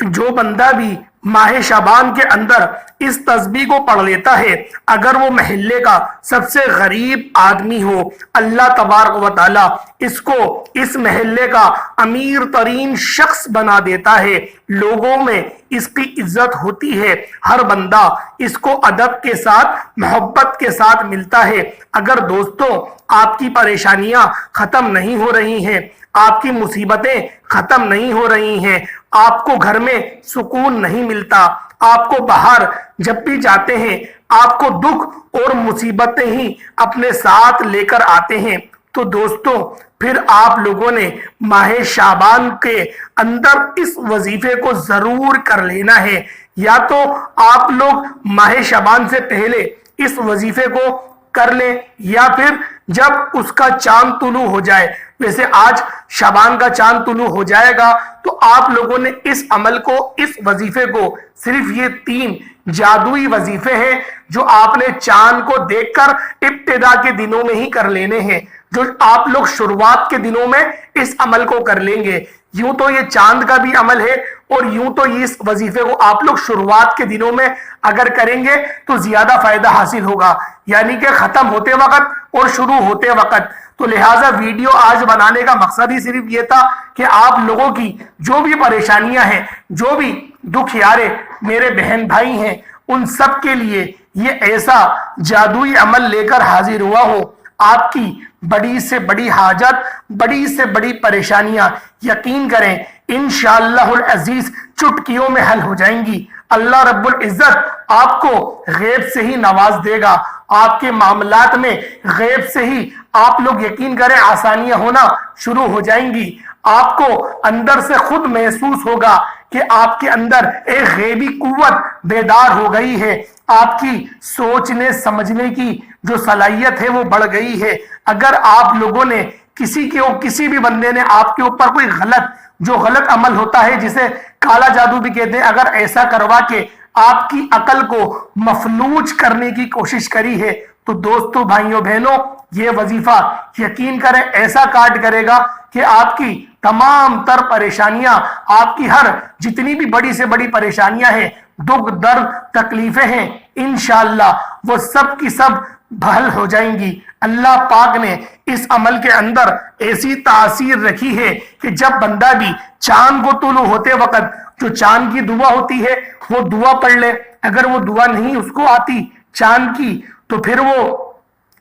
جو بندہ بھی ماہ شعبان کے اندر اس تسبیح کو پڑھ لیتا ہے، اگر وہ محلے کا سب سے غریب آدمی ہو، اللہ تبارک و تعالیٰ اس کو اس محلے کا امیر ترین شخص بنا دیتا ہے۔ لوگوں میں اس کی عزت ہوتی ہے، ہر بندہ اس کو ادب کے ساتھ محبت کے ساتھ ملتا ہے۔ اگر دوستوں آپ کی پریشانیاں ختم نہیں ہو رہی ہیں، آپ کی مصیبتیں ختم نہیں ہو رہی ہیں، آپ کو گھر میں سکون نہیں ملتا، آپ کو باہر جب بھی جاتے ہیں آپ کو دکھ اور مصیبتیں ہی اپنے ساتھ لے کر آتے ہیں، تو دوستوں پھر آپ لوگوں نے ماہ شعبان کے اندر اس وظیفے کو ضرور کر لینا ہے۔ یا تو آپ لوگ ماہ شعبان سے پہلے اس وظیفے کو کر لیں، یا پھر جب اس کا چاند طلوع ہو جائے، ویسے آج شعبان کا چاند طلوع ہو جائے گا، تو آپ لوگوں نے اس عمل کو، اس وظیفے کو، صرف یہ 3 جادوئی وظیفے ہیں جو آپ نے چاند کو دیکھ کر ابتدا کے دنوں میں ہی کر لینے ہیں، جو آپ لوگ شروعات کے دنوں میں اس عمل کو کر لیں گے۔ یوں تو یہ چاند کا بھی عمل ہے، اور یوں تو اس وظیفے کو آپ لوگ شروعات کے دنوں میں اگر کریں گے تو زیادہ فائدہ حاصل ہوگا، یعنی کہ ختم ہوتے وقت اور شروع ہوتے وقت۔ تو لہٰذا ویڈیو آج بنانے کا مقصد ہی صرف یہ تھا کہ آپ لوگوں کی جو بھی پریشانیاں ہیں، جو بھی دکھ یارے میرے بہن بھائی ہیں، ان سب کے لیے یہ ایسا جادوئی عمل لے کر حاضر ہوا ہو۔ آپ کی بڑی سے بڑی حاجت، بڑی سے بڑی پریشانیاں یقین کریں انشاءاللہ العزیز چٹکیوں میں حل ہو جائیں گی۔ اللہ رب العزت آپ کو غیب سے ہی نواز دے گا، آپ کے معاملات میں غیب سے ہی آپ لوگ یقین کریں آسانیاں ہونا شروع ہو جائیں گی۔ آپ کو اندر سے خود محسوس ہوگا کہ آپ کے اندر ایک غیبی قوت بیدار ہو گئی ہے، آپ کی سوچنے سمجھنے کی جو صلاحیت ہے وہ بڑھ گئی ہے۔ اگر آپ لوگوں نے کسی بھی بندے نے آپ کے اوپر کوئی جو غلط عمل ہوتا ہے جسے کالا جادو بھی کہتے ہیں، اگر ایسا کروا کے آپ کی عقل کو مفلوج کرنے کی کوشش کری ہے، تو دوستو بھائیوں بہنوں یہ وظیفہ یقین کریں ایسا کاٹ کرے گا کہ آپ کی تمام تر پریشانیاں، آپ کی ہر جتنی بھی بڑی سے بڑی پریشانیاں ہیں، دکھ درد تکلیفیں ہیں، انشاءاللہ وہ سب کی سب بحل ہو جائیں گی۔ اللہ پاک نے اس عمل کے اندر ایسی تاثیر رکھی ہے کہ جب بندہ بھی چاند کو طلوع ہوتے وقت جو چاند کی دعا ہوتی ہے وہ دعا پڑھ لے، اگر وہ دعا نہیں اس کو آتی چاند کی تو پھر وہ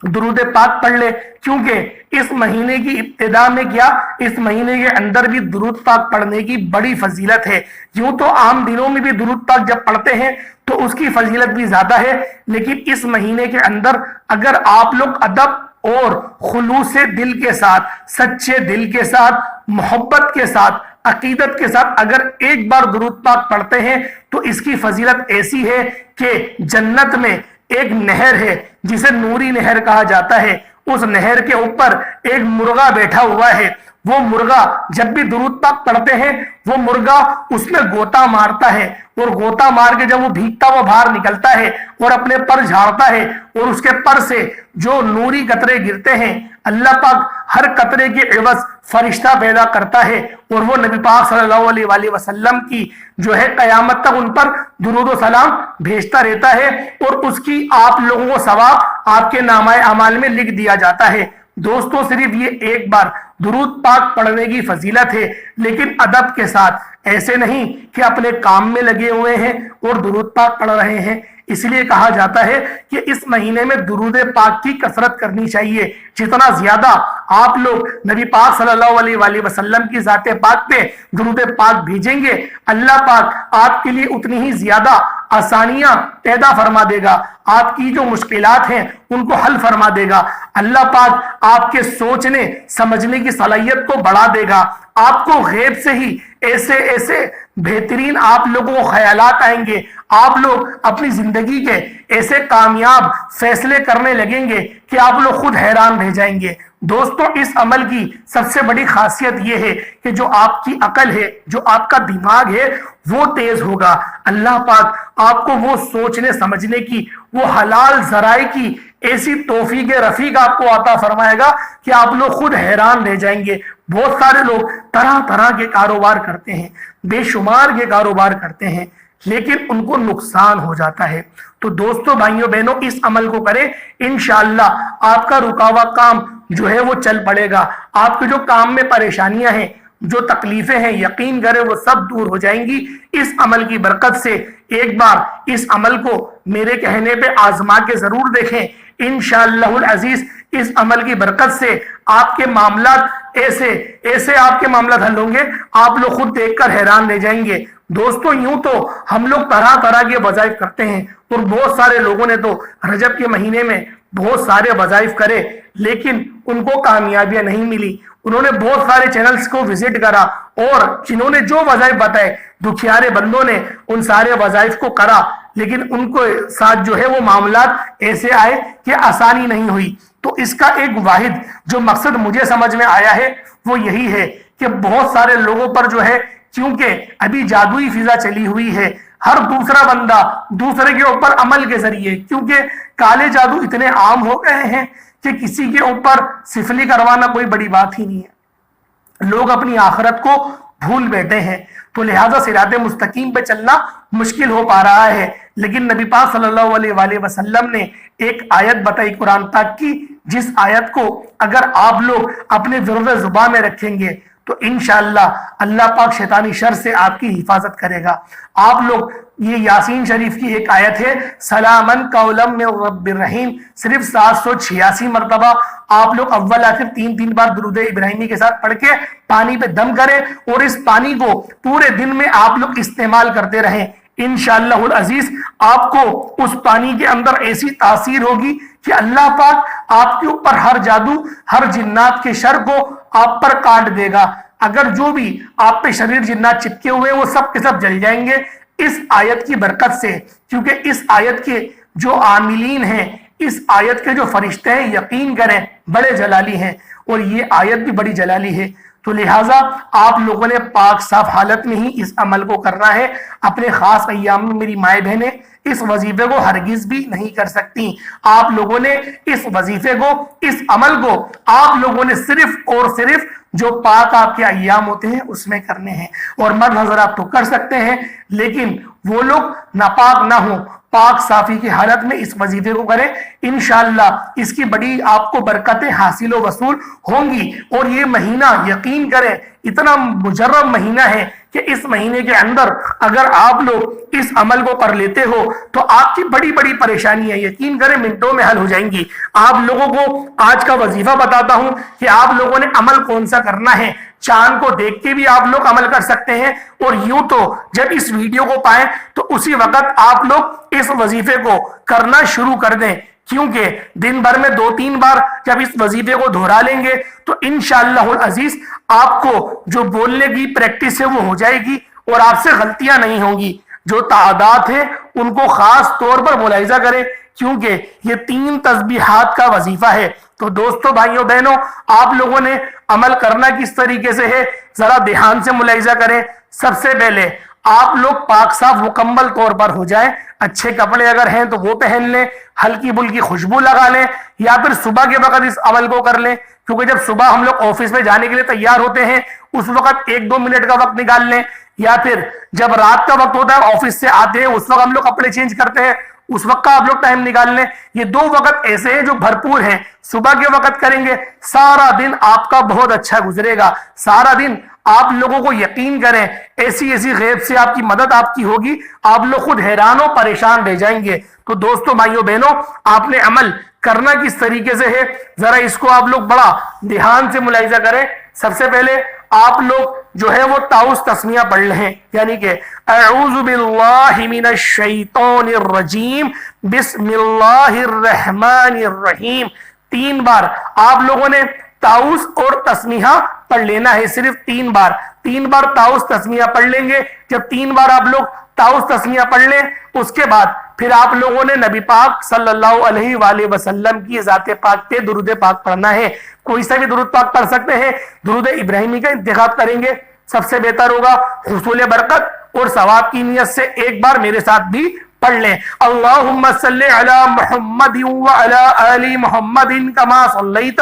درود پاک پڑھ لے، کیونکہ اس مہینے کی ابتدا میں کیا، اس مہینے کے اندر بھی درود پاک پڑھنے کی بڑی فضیلت ہے۔ یوں تو عام دنوں میں بھی درود پاک جب پڑھتے ہیں تو اس کی فضیلت بھی زیادہ ہے، لیکن اس مہینے کے اندر اگر آپ لوگ ادب اور خلوص دل کے ساتھ، سچے دل کے ساتھ، محبت کے ساتھ، عقیدت کے ساتھ اگر ایک بار درود پاک پڑھتے ہیں تو اس کی فضیلت ایسی ہے کہ جنت میں ایک نہر ہے جسے نوری نہر کہا جاتا ہے، اس نہر کے اوپر ایک مرغا بیٹھا ہوا ہے، وہ مرغا جب بھی درود پاک پڑھتے ہیں وہ مرغا اس میں غوطہ مارتا ہے، اور غوطہ مار کے جب وہ بھیگتا وہ باہر نکلتا ہے اور اپنے پر جھاڑتا ہے، اور اس کے پر سے جو نوری قطرے گرتے ہیں اللہ پاک ہر قطرے کے عوض فرشتہ پیدا کرتا ہے، اور وہ نبی پاک صلی اللہ علیہ وآلہ وسلم کی جو ہے قیامت تک ان پر درود و سلام بھیجتا رہتا ہے، اور اس کی آپ لوگوں کو ثواب آپ کے نامہ اعمال میں لکھ دیا جاتا ہے۔ دوستوں صرف یہ ایک بار درود پاک پڑھنے کی فضیلت ہے، لیکن ادب کے ساتھ، ایسے نہیں کہ اپنے کام میں لگے ہوئے ہیں اور درود پاک پڑھ رہے ہیں۔ اس لیے کہا جاتا ہے کہ اس مہینے میں درود پاک کی کثرت کرنی چاہیے، جتنا زیادہ آپ لوگ نبی پاک صلی اللہ علیہ وآلہ وسلم کی ذات پاک پہ درود پاک بھیجیں گے، اللہ پاک آپ کے لیے اتنی ہی زیادہ آسانیاں پیدا فرما دے گا، آپ کی جو مشکلات ہیں ان کو حل فرما دے گا، اللہ پاک آپ کے سوچنے سمجھنے کی صلاحیت کو بڑھا دے گا، آپ کو غیب سے ہی ایسے ایسے بہترین آپ لوگوں کو خیالات آئیں گے، آپ لوگ اپنی زندگی کے ایسے کامیاب فیصلے کرنے لگیں گے کہ آپ لوگ خود حیران رہ جائیں گے۔ دوستوں اس عمل کی سب سے بڑی خاصیت یہ ہے کہ جو آپ کی عقل ہے، جو آپ کا دماغ ہے وہ تیز ہوگا، اللہ پاک آپ کو وہ سوچنے سمجھنے کی، وہ حلال ذرائع کی ایسی توفیق رفیق آپ کو عطا فرمائے گا کہ آپ لوگ خود حیران رہ جائیں گے۔ بہت سارے لوگ طرح طرح کے کاروبار کرتے ہیں، بے شمار کے کاروبار کرتے ہیں لیکن ان کو نقصان ہو جاتا ہے۔ تو دوستو بھائیوں بہنوں اس عمل کو کریں، انشاءاللہ آپ کا رکا ہوا کام جو ہے وہ چل پڑے گا۔ آپ کے جو کام میں پریشانیاں ہیں، جو تکلیفیں ہیں، یقین کریں وہ سب دور ہو جائیں گی اس عمل کی برکت سے۔ ایک بار اس عمل کو میرے کہنے پہ آزما کے ضرور دیکھیں، انشاءاللہ العزیز اس عمل کی برکت سے آپ کے معاملات ایسے آپ کے معاملات حل ہوں گے، آپ لوگ خود دیکھ کر حیران رہ جائیں گے۔ دوستو یوں تو ہم لوگ طرح طرح کے وظائف کرتے ہیں اور بہت سارے لوگوں نے تو رجب کے مہینے میں بہت سارے وظائف کرے لیکن ان کو کامیابیاں نہیں ملی۔ انہوں نے بہت سارے چینلز کو وزٹ کرا اور جنہوں نے جو وظائف بتائے دکھیارے بندوں نے ان سارے وظائف کو کرا لیکن ان کو ساتھ جو ہے وہ معاملات ایسے آئے کہ آسانی نہیں ہوئی۔ تو اس کا ایک واحد جو مقصد مجھے سمجھ میں آیا ہے وہ یہی ہے کہ بہت سارے لوگوں پر جو ہے کیونکہ ابھی جادوئی فضا چلی ہوئی ہے، ہر دوسرا بندہ دوسرے کے اوپر عمل کے ذریعے، کیونکہ کالے جادو اتنے عام ہو گئے ہیں کہ کسی کے اوپر سفلی کروانا کوئی بڑی بات ہی نہیں ہے، لوگ اپنی آخرت کو بھول بیٹھے ہیں۔ تو لہذا صراط مستقیم پہ چلنا مشکل ہو پا رہا ہے، لیکن نبی پاک صلی اللہ علیہ وآلہ وسلم نے ایک آیت بتائی قرآن پاک کی، جس آیت کو اگر آپ لوگ اپنے ورد زبان میں رکھیں گے تو انشاءاللہ اللہ پاک شیطانی شر سے آپ کی حفاظت کرے گا۔ آپ لوگ یہ یاسین شریف کی ایک آیت ہے سلامن قولا من رب الرحیم، صرف 786 مرتبہ آپ لوگ اول آخر 3 بار درود ابراہیمی کے ساتھ پڑھ کے پانی پہ دم کریں اور اس پانی کو پورے دن میں آپ لوگ استعمال کرتے رہیں۔ انشاءاللہ العزیز آپ کو اس پانی کے اندر ایسی تاثیر ہوگی کہ اللہ پاک آپ کے اوپر ہر جادو، ہر جنات کے شر کو آپ پر کاٹ دے گا۔ اگر جو بھی آپ پہ شریر جنات چپکے ہوئے وہ سب کے سب جل جائیں گے اس آیت کی برکت سے، کیونکہ اس آیت کے جو عاملین ہیں، اس آیت کے جو فرشتے ہیں، یقین کریں بڑے جلالی ہیں اور یہ آیت بھی بڑی جلالی ہے۔ تو لہٰذا آپ لوگوں نے پاک صاف حالت میں ہی اس عمل کو کرنا ہے۔ اپنے خاص ایام میں میری مائیں بہنیں اس وظیفے کو ہرگز بھی نہیں کر سکتی۔ آپ لوگوں نے اس وظیفے کو، اس عمل کو آپ لوگوں نے صرف اور صرف جو پاک آپ کے ایام ہوتے ہیں اس میں کرنے ہیں، اور مرد حضرات تو کر سکتے ہیں لیکن وہ لوگ ناپاک نہ ہوں، پاک صافی کی حالت میں اس وظیفے کو کریں، انشاءاللہ اس کی بڑی آپ کو برکتیں حاصل و وصول ہوں گی۔ اور یہ مہینہ یقین کریں اتنا مجرب مہینہ ہے کہ اس مہینے کے اندر اگر آپ لوگ اس عمل کو کر لیتے ہو تو آپ کی بڑی بڑی پریشانیاں یقین کریں منٹوں میں حل ہو جائیں گی۔ آپ لوگوں کو آج کا وظیفہ بتاتا ہوں کہ آپ لوگوں نے عمل کون سا کرنا ہے۔ چاند کو دیکھ کے بھی آپ لوگ عمل کر سکتے ہیں، اور یوں تو جب اس ویڈیو کو پائیں تو اسی وقت آپ لوگ اس وظیفے کو کرنا شروع کر دیں، کیونکہ دن بھر میں 2-3 بار جب اس وظیفے کو دہرا لیں گے تو انشاءاللہ العزیز آپ کو جو بولنے کی پریکٹس ہے وہ ہو جائے گی اور آپ سے غلطیاں نہیں ہوں گی۔ جو تعداد ہے ان کو خاص طور پر ملاحظہ کریں کیونکہ یہ 3 تسبیحات کا وظیفہ ہے۔ تو دوستو بھائیوں بہنوں آپ لوگوں نے عمل کرنا کس طریقے سے ہے ذرا دھیان سے ملاحظہ کریں۔ سب سے پہلے آپ لوگ پاک صاف مکمل طور پر ہو جائیں، اچھے کپڑے اگر ہیں تو وہ پہن لیں، ہلکی بلکی خوشبو لگا لیں، یا پھر صبح کے وقت اس عمل کو کر لیں، کیونکہ جب صبح ہم لوگ آفس میں جانے کے لیے تیار ہوتے ہیں اس وقت 1-2 منٹ کا وقت نکال لیں، یا پھر جب رات کا وقت ہوتا ہے آفس سے آتے ہیں اس وقت ہم لوگ کپڑے چینج کرتے ہیں اس وقت کا آپ لوگ ٹائم نکال لیں۔ یہ 2 وقت ایسے ہیں جو بھرپور ہیں، صبح کے وقت کریں گے سارا دن آپ کا بہت اچھا گزرے گا۔ سارا دن آپ لوگوں کو یقین کریں ایسی غیب سے آپ کی مدد آپ کی ہوگی، آپ لوگ خود حیران و پریشان رہ جائیں گے۔ تو دوستو بھائیوں بہنوں آپ نے عمل کرنا کس طریقے سے ہے ذرا اس کو آپ لوگ بڑا دھیان سے ملاحظہ کریں۔ سب سے پہلے آپ لوگ جو ہے وہ تاؤس تسمیہ پڑھ لیں، یعنی کہ اعوذ باللہ من الشیطان الرجیم بسم اللہ الرحمن الرحیم 3 بار آپ لوگوں نے تاؤس اور تسمیہ پڑھ لینا ہے، صرف 3 بار 3 بار تاؤس تسمیہ پڑھ لیں گے۔ جب 3 بار آپ لوگ تاؤس تسمیہ پڑھ لیں اس کے بعد پھر آپ لوگوں نے نبی پاک صلی اللہ علیہ وآلہ وسلم کی ذات پاک پہ درود پاک پڑھنا ہے۔ کوئی سا بھی درود پاک پڑھ سکتے ہیں، درود ابراہیمی کا انتخاب کریں گے سب سے بہتر ہوگا، حصول برکت اور ثواب کی نیت سے ایک بار میرے ساتھ بھی پڑھ لیں۔ اللہم صلی علی محمد وعلی آل محمد کما صلیت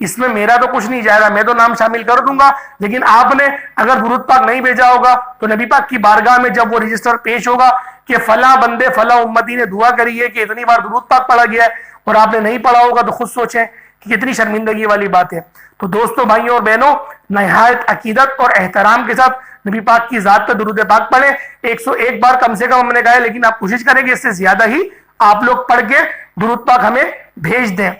اس میں میرا تو کچھ نہیں جائے گا, میں تو نام شامل کر دوں گا, لیکن آپ نے اگر درود پاک نہیں بھیجا ہوگا تو نبی پاک کی بارگاہ میں جب وہ رجسٹر پیش ہوگا کہ فلاں بندے فلاں امتی نے دعا کری ہے کہ اتنی بار درود پاک پڑھا گیا ہے اور آپ نے نہیں پڑھا ہوگا, تو خود سوچیں کہ کتنی شرمندگی والی بات ہے. تو دوستوں, بھائیوں اور بہنوں, نہایت عقیدت اور احترام کے ساتھ نبی پاک کی ذات پہ درود پاک پڑھیں. 101 بار کم سے کم ہم نے کہا ہے, لیکن آپ کوشش کریں کہ اس سے زیادہ ہی آپ لوگ پڑھ کے درود پاک ہمیں بھیج دیں.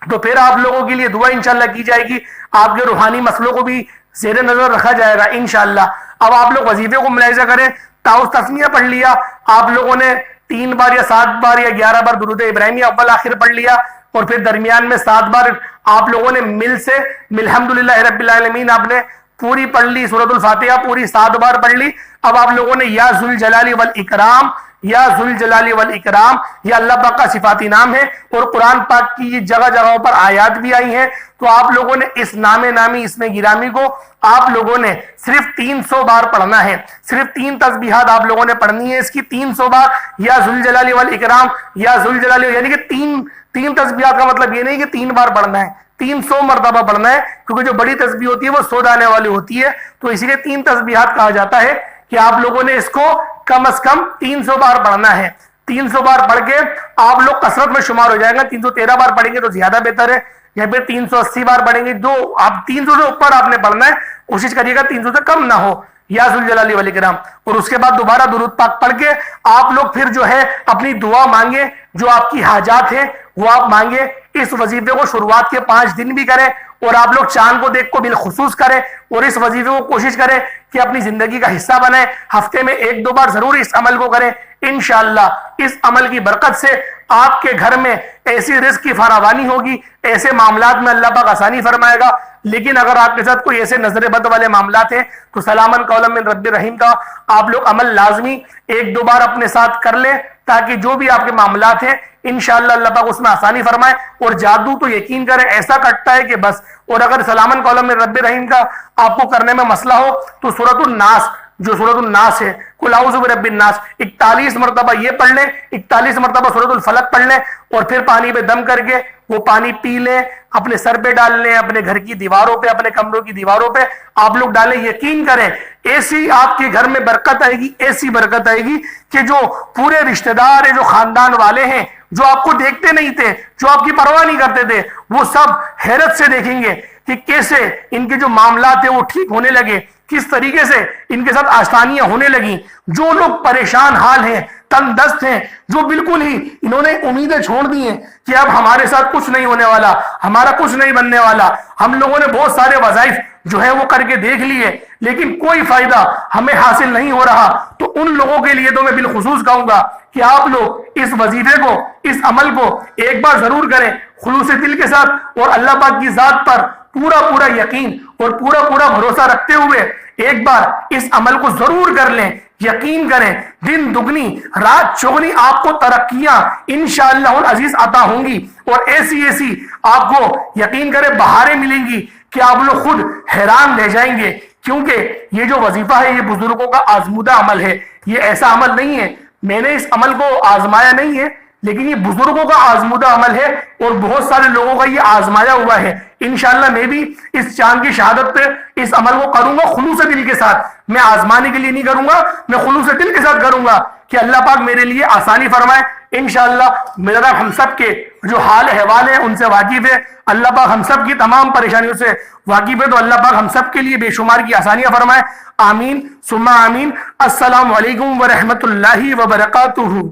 تو پھر آپ لوگوں کے لیے دعا انشاءاللہ کی جائے گی, آپ کے روحانی مسئلوں کو بھی زیر نظر رکھا جائے گا انشاءاللہ. اب آپ لوگ وظیفے کو ملاحظہ کریں, تعوذ تسمیہ پڑھ لیا آپ لوگوں نے 3 بار یا 7 بار یا 11 بار درود ابراہیمی اول آخر پڑھ لیا, اور پھر درمیان میں 7 بار آپ لوگوں نے مل سے الحمدللہ رب العالمین آپ نے پوری پڑھ لی, سورۃ الفاتحہ پوری 7 بار پڑھ لی. اب آپ لوگوں نے یا ذوالجلال والاکرام, یا ذوالجلال والاکرام, یہ اللہ پاک کا صفاتی نام ہے, اور قرآن پاک کی جگہ جگہوں پر آیات بھی آئی ہیں. تو آپ لوگوں نے اس نام نامی اسم گرامی کو آپ لوگوں نے صرف 300 بار پڑھنا ہے, صرف 3 تسبیحات آپ لوگوں نے پڑھنی ہے اس کی 300 بار, یا ذوالجلال والاکرام, یا ذوالجلال, یعنی کہ تین تسبیحات کا مطلب یہ نہیں کہ 3 بار پڑھنا ہے, 300 مرتبہ پڑھنا ہے, کیونکہ جو بڑی تسبیح ہوتی ہے وہ 100 دانے والی ہوتی ہے, تو اسی لیے 3 تسبیحات کہا جاتا ہے کہ آپ لوگوں نے اس کو کم از کم 300 بار پڑھنا ہے. 300 بار پڑھ کے آپ لوگ کثرت میں شمار ہو جائیں گے. 313 بار پڑھیں گے تو زیادہ بہتر ہے, یا پھر 380 بار پڑھیں گے, جو آپ 300 سے اوپر آپ نے پڑھنا ہے, کوشش کریے گا 300 سے کم نہ ہو, یا ذوالجلال والاکرام. اور اس کے بعد دوبارہ درود پاک پڑھ کے آپ لوگ پھر جو ہے اپنی دعا مانگے, جو آپ کی حاجات ہیں وہ آپ مانگے. اس وظیفے کو شروعات کے 5 دن بھی کریں, اور آپ لوگ چاند کو دیکھ کو بالخصوص کریں, اور اس وظیفے کو کوشش کریں کہ اپنی زندگی کا حصہ بنائیں. ہفتے میں 1-2 بار ضرور اس عمل کو کریں. انشاءاللہ اس عمل کی برکت سے آپ کے گھر میں ایسی رزق کی فراوانی ہوگی, ایسے معاملات میں اللہ پاک آسانی فرمائے گا. لیکن اگر آپ کے ساتھ کوئی ایسے نظر بد والے معاملات ہیں تو سلامن قولا من رب الرحیم کا آپ لوگ عمل لازمی 1-2 بار اپنے ساتھ کر لیں, تاکہ جو بھی آپ کے معاملات ہیں انشاءاللہ اللہ پاک اس میں آسانی فرمائے. اور جادو تو یقین کریں ایسا کٹتا ہے کہ بس. اور اگر سلامن قولا من رب الرحیم کا آپ کو کرنے میں مسئلہ ہو تو سورۃ الناس, جو سورۃ الناس ہے, قل اعوذ برب الناس 41 مرتبہ یہ پڑھ لیں, 41 مرتبہ سورۃ الفلق پڑھ لیں, اور پھر پانی پہ دم کر کے وہ پانی پی لیں, اپنے سر پہ ڈال لیں, اپنے گھر کی دیواروں پہ, اپنے کمروں کی دیواروں پہ آپ لوگ ڈالیں. یقین کریں ایسی آپ کے گھر میں برکت آئے گی, ایسی برکت آئے گی کہ جو پورے رشتہ دار, جو خاندان والے ہیں, جو آپ کو دیکھتے نہیں تھے, جو آپ کی پرواہ نہیں کرتے تھے, وہ سب حیرت سے دیکھیں گے کہ کیسے ان کے جو معاملات ہیں وہ ٹھیک ہونے لگے, کس طریقے سے ان کے ساتھ آسانیاں ہونے لگیں. جو لوگ پریشان حال ہیں, تنگ دست ہیں, جو بالکل ہی انہوں نے امیدیں چھوڑ دی ہیں کہ اب ہمارے ساتھ کچھ نہیں ہونے والا, ہمارا کچھ نہیں بننے والا, ہم لوگوں نے بہت سارے وظائف جو ہے وہ کر کے دیکھ لیے لیکن کوئی فائدہ ہمیں حاصل نہیں ہو رہا, تو ان لوگوں کے لیے تو میں بالخصوص کہوں گا کہ آپ لوگ اس وظیفے کو, اس عمل کو ایک بار ضرور کریں خلوص دل کے ساتھ, اور اللہ پاک کی ذات پر پورا یقین اور پورا بھروسہ رکھتے ہوئے ایک بار اس عمل کو ضرور کر لیں. یقین کریں دن دگنی رات چگنی آپ کو ترقیاں انشاءاللہ العزیز عطا ہوں گی, اور ایسی آپ کو یقین کریں بہاریں ملیں گی کہ آپ لوگ خود حیران رہ جائیں گے. کیونکہ یہ جو وظیفہ ہے یہ بزرگوں کا آزمودہ عمل ہے, یہ ایسا عمل نہیں ہے, میں نے اس عمل کو آزمایا نہیں ہے, لیکن یہ بزرگوں کا آزمودہ عمل ہے, اور بہت سارے لوگوں کا یہ آزمایا ہوا ہے. انشاءاللہ میں بھی اس چاند کی شہادت پہ اس عمل کو کروں گا خلوص دل کے ساتھ. میں آزمانے کے لیے نہیں کروں گا, میں خلوص دل کے ساتھ کروں گا کہ اللہ پاک میرے لیے آسانی فرمائے. انشاءاللہ میرا رب ہم سب کے جو حال احوال ہیں ان سے واقف ہے, اللہ پاک ہم سب کی تمام پریشانیوں سے واقف ہے, تو اللہ پاک ہم سب کے لیے بے شمار کی آسانیاں فرمائے. آمین ثم آمین. السلام علیکم ورحمۃ اللہ وبرکاتہ.